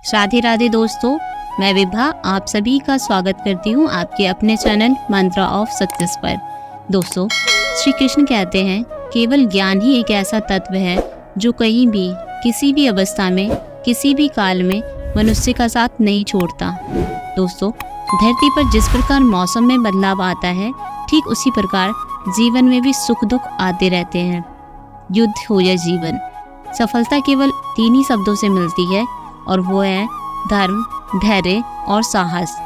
राधे राधे दोस्तों, मैं विभा आप सभी का स्वागत करती हूँ आपके अपने चैनल मंत्रा ऑफ सक्सेस पर। दोस्तों, श्री कृष्ण कहते हैं केवल ज्ञान ही एक ऐसा तत्व है जो कहीं भी किसी भी अवस्था में किसी भी काल में मनुष्य का साथ नहीं छोड़ता। दोस्तों, धरती पर जिस प्रकार मौसम में बदलाव आता है, ठीक उसी प्रकार जीवन में भी सुख दुख आते रहते हैं। युद्ध हो या जीवन, सफलता केवल 3 ही शब्दों से मिलती है और वो है धर्म, धैर्य और साहस।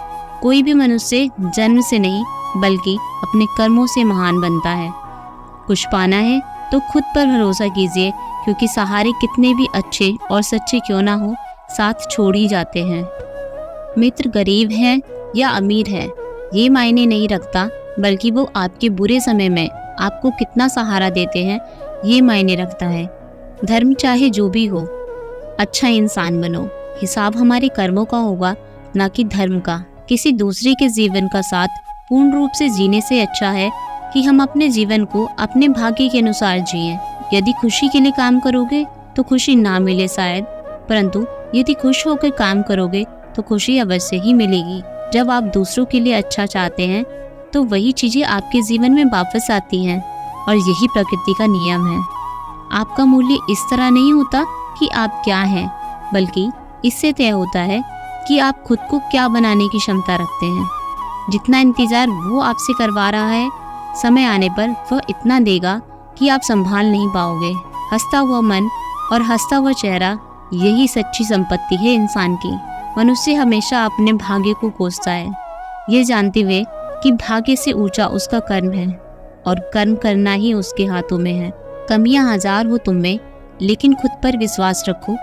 कोई भी मनुष्य जन्म से नहीं बल्कि अपने कर्मों से महान बनता है। कुछ पाना है तो खुद पर भरोसा कीजिए, क्योंकि सहारे कितने भी अच्छे और सच्चे क्यों ना हो, साथ छोड़ ही जाते हैं। मित्र गरीब है या अमीर है ये मायने नहीं रखता, बल्कि वो आपके बुरे समय में आपको कितना सहारा देते हैं ये मायने रखता है। धर्म चाहे जो भी हो, अच्छा इंसान बनो। हिसाब हमारे कर्मों का होगा, ना कि धर्म का। किसी दूसरे के जीवन का साथ पूर्ण रूप से जीने से अच्छा है कि हम अपने जीवन को अपने भाग्य के अनुसार जिएं। यदि खुशी के लिए काम करोगे तो खुशी ना मिले शायद, परंतु यदि खुश होकर काम करोगे तो खुशी अवश्य ही मिलेगी। जब आप दूसरों के लिए अच्छा चाहते हैं तो वही चीजें आपके जीवन में वापस आती हैं, और यही प्रकृति का नियम है। आपका मूल्य इस तरह नहीं होता कि आप क्या हैं, बल्कि इससे तय होता है कि आप खुद को क्या बनाने की क्षमता रखते हैं। जितना इंतजार वो आपसे करवा रहा है, समय आने पर वह इतना देगा कि आप संभाल नहीं पाओगे। हंसता हुआ मन और हंसता हुआ चेहरा, यही सच्ची संपत्ति है इंसान की। मनुष्य हमेशा अपने भाग्य को कोसता है, ये जानते हुए कि भाग्य से ऊंचा उसका कर्म है और कर्म करना ही उसके हाथों में है। कमियां हजार हो तुम में, लेकिन खुद पर विश्वास रखो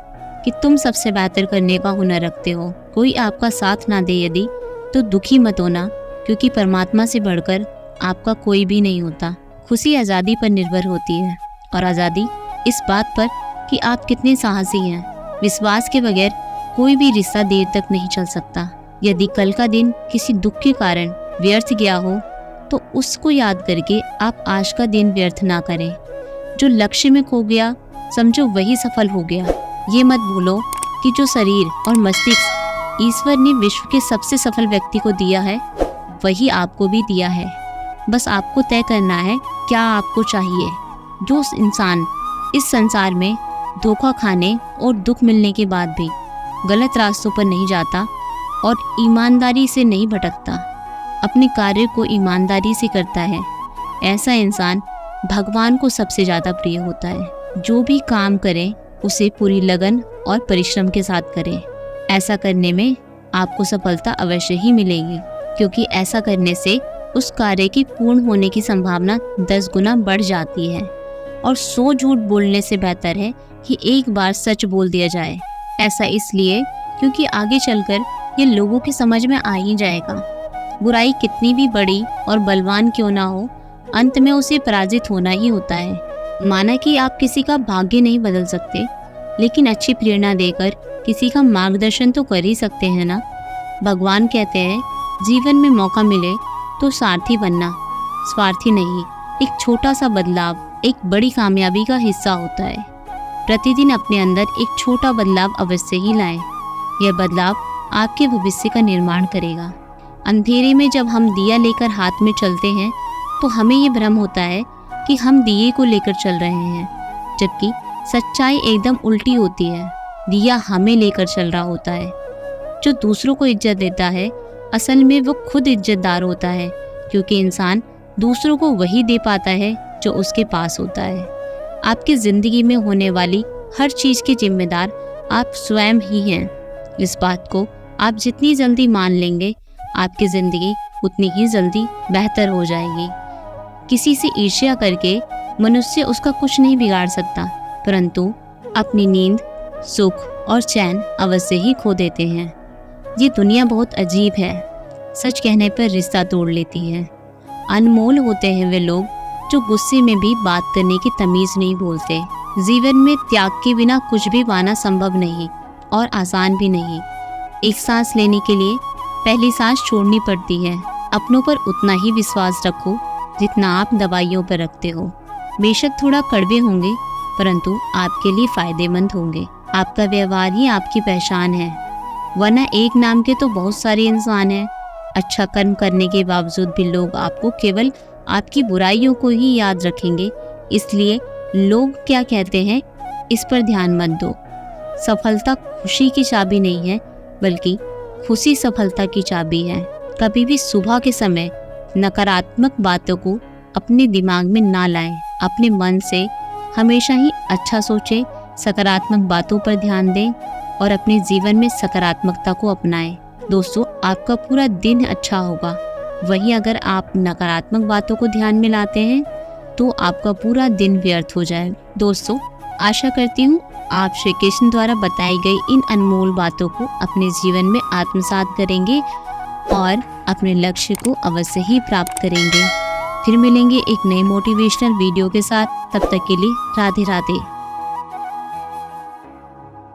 कि तुम सबसे बेहतर करने का हुनर रखते हो। कोई आपका साथ ना दे यदि, तो दुखी मत होना, क्योंकि परमात्मा से बढ़कर आपका कोई भी नहीं होता। खुशी आज़ादी पर निर्भर होती है, और आज़ादी इस बात पर कि आप कितने साहसी हैं। विश्वास के बगैर कोई भी रिश्ता देर तक नहीं चल सकता। यदि कल का दिन किसी दुख के कारण व्यर्थ गया हो, तो उसको याद करके आप आज का दिन व्यर्थ ना करें। जो लक्ष्य में खो गया, समझो वही सफल हो गया। ये मत भूलो कि जो शरीर और मस्तिष्क ईश्वर ने विश्व के सबसे सफल व्यक्ति को दिया है, वही आपको भी दिया है। बस आपको तय करना है क्या आपको चाहिए। जो इंसान इस संसार में धोखा खाने और दुख मिलने के बाद भी गलत रास्तों पर नहीं जाता और ईमानदारी से नहीं भटकता, अपने कार्य को ईमानदारी से करता है, ऐसा इंसान भगवान को सबसे ज़्यादा प्रिय होता है। जो भी काम करें उसे पूरी लगन और परिश्रम के साथ करें। ऐसा करने में आपको सफलता अवश्य ही मिलेगी, क्योंकि ऐसा करने से उस कार्य की पूर्ण होने की संभावना 10 गुना बढ़ जाती है। और 100 झूठ बोलने से बेहतर है कि एक बार सच बोल दिया जाए। ऐसा इसलिए क्योंकि आगे चलकर ये लोगों की समझ में आ ही जाएगा। बुराई कितनी भी बड़ी और बलवान क्यों ना हो, अंत में उसे पराजित होना ही होता है। माना कि आप किसी का भाग्य नहीं बदल सकते, लेकिन अच्छी प्रेरणा देकर किसी का मार्गदर्शन तो कर ही सकते हैं ना। भगवान कहते हैं जीवन में मौका मिले तो सारथी बनना, स्वार्थी नहीं। एक छोटा सा बदलाव एक बड़ी कामयाबी का हिस्सा होता है। प्रतिदिन अपने अंदर एक छोटा बदलाव अवश्य ही लाएं। यह बदलाव आपके भविष्य का निर्माण करेगा। अंधेरे में जब हम दिया लेकर हाथ में चलते हैं तो हमें ये भ्रम होता है कि हम दिए को लेकर चल रहे हैं, जबकि सच्चाई एकदम उल्टी होती है। दिया हमें लेकर चल रहा होता है। जो दूसरों को इज्जत देता है, असल में वो खुद इज्जतदार होता है, क्योंकि इंसान दूसरों को वही दे पाता है जो उसके पास होता है। आपकी ज़िंदगी में होने वाली हर चीज़ के जिम्मेदार आप स्वयं ही हैं। इस बात को आप जितनी जल्दी मान लेंगे, आपकी ज़िंदगी उतनी ही जल्दी बेहतर हो जाएगी। किसी से ईर्ष्या करके मनुष्य उसका कुछ नहीं बिगाड़ सकता, परंतु अपनी नींद, सुख और चैन अवश्य ही खो देते हैं। ये दुनिया बहुत अजीब है। सच कहने पर रिश्ता तोड़ लेती है। अनमोल होते हैं वे लोग जो गुस्से में भी बात करने की तमीज़ नहीं भूलते। जीवन में त्याग के बिना कुछ भी पाना संभव नहीं और आसान भी नहीं। एक सांस लेने के लिए पहली सांस छोड़नी पड़ती है। अपनों पर उतना ही विश्वास रखो जितना आप दवाइयों पर रखते हो। बेशक थोड़ा कड़वे होंगे, परंतु आपके लिए फ़ायदेमंद होंगे। आपका व्यवहार ही आपकी पहचान है। वरना एक नाम के तो बहुत सारे इंसान हैं। अच्छा कर्म करने के बावजूद भी लोग आपको केवल आपकी बुराइयों को ही याद रखेंगे। इसलिए लोग क्या कहते हैं इस पर ध्यान मत दो। सफलता खुशी की चाबी नहीं है, बल्कि खुशी सफलता की चाबी है। कभी भी सुबह के समय नकारात्मक बातों को अपने दिमाग में ना लाएं। अपने मन से हमेशा ही अच्छा सोचें, सकारात्मक बातों पर ध्यान दें और अपने जीवन में सकारात्मकता को अपनाएं। दोस्तों, आपका पूरा दिन अच्छा होगा। वहीं अगर आप नकारात्मक बातों को ध्यान में लाते हैं तो आपका पूरा दिन व्यर्थ हो जाए। दोस्तों, आशा करती हूँ आप श्री कृष्ण द्वारा बताई गई इन अनमोल बातों को अपने जीवन में आत्मसात करेंगे और अपने लक्ष्य को अवश्य ही प्राप्त करेंगे। फिर मिलेंगे एक नए मोटिवेशनल वीडियो के साथ। तब तक के लिए राधे राधे।